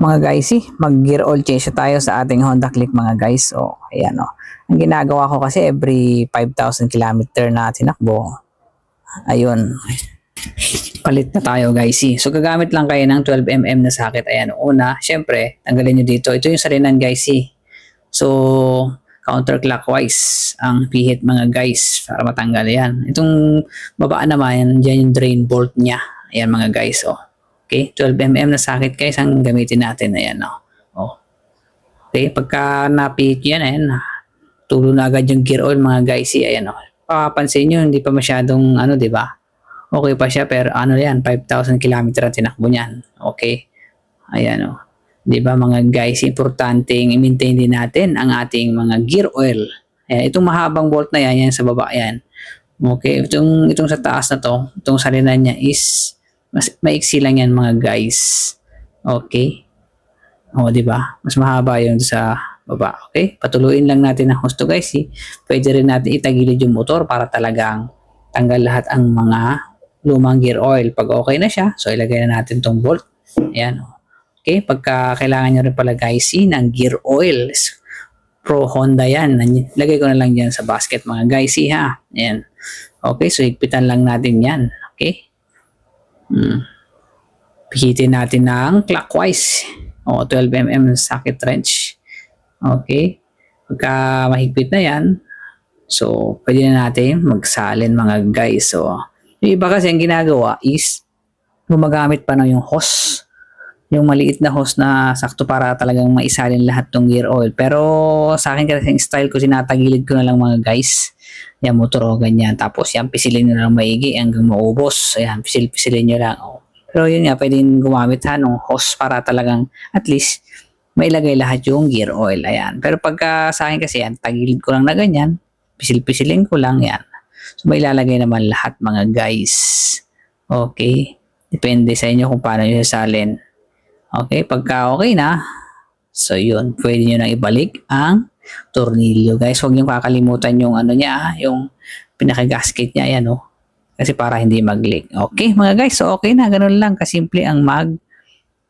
Mga guys, mag-gear oil change tayo sa ating Honda Click mga guys. So, ayan o. Ang ginagawa ko kasi every 5,000 kilometer na tinakbo. Ayun. Palit na tayo guys. So, gagamit lang kayo ng 12mm na socket. Ayan. Una, syempre, tanggalin nyo dito. Ito yung salinan guys. So, counterclockwise ang pihit mga guys para matanggal yan. Itong baba naman, dyan yung drain bolt niya. Ayan mga guys. Oh. Okay, 12mm na socket guys ang gamitin natin. Ayan o. Oh. Okay, pagka napihit yan, ayan, tulo na agad yung gear oil mga guys. Ayan o. Papansin nyo, hindi pa masyadong ano, di ba? Okay pa siya pero ano yan, 5,000 kilometer ang tinakbo niyan. Okay. Ayan o. Di ba mga guys, importante i-maintain din natin ang ating mga gear oil. Ayan, itong mahabang bolt na yan, yan sa baba yan. Okay, itong sa taas na to, itong salinan niya is mas maiksi lang yan mga guys. Okay? O, di ba? Mas mahaba yung sa baba. Okay? Patuloyin lang natin ang husto guys. Pwede rin natin itagilid yung motor para talagang tanggal lahat ang mga lumang gear oil. Pag okay na siya, so ilagay na natin tong bolt. Ayan. Okay? Pagka kailangan nyo rin pala guys ng gear oil. Pro Honda yan. Lagay ko na lang dyan sa basket mga guys. Ha? Ayan. Okay? So, higpitan lang natin yan. Okay? Pihitin natin ng clockwise o 12mm socket wrench. Okay, pagka mahigpit na yan, so pwede na natin magsalin mga guys. So yung iba kasi ang ginagawa is gumagamit pa ng yung hose, yung maliit na hose na sakto para talagang maisalin lahat ng gear oil. Pero sa akin kasi yung style ko, sinatagilid ko na lang mga guys yung motor o ganyan. Tapos yan, pisilin nyo lang maigi hanggang maubos. Ayan, pisilin nyo lang. Oh. Pero yun nga, pwedeng gumamit ng hose para talagang at least mailagay lahat yung gear oil. Ayan. Pero pagka sa akin kasi yan, tagilid ko lang na ganyan. Pisil-pisilin ko lang yan. So may ilalagay naman lahat mga guys. Okay. Depende sa inyo kung paano nyo sasalin. Okay. Pagka okay na, so yun, pwede nyo nang ibalik ang tornilyo guys. Huwag nyo kakalimutan yung ano niya, yung pinaka-gasket niya, ayan oh. Kasi para hindi mag-leak. Okay mga guys, so okay na, ganun lang kasimple ang mag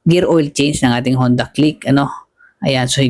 gear oil change ng ating Honda Click, ano. Ayan, so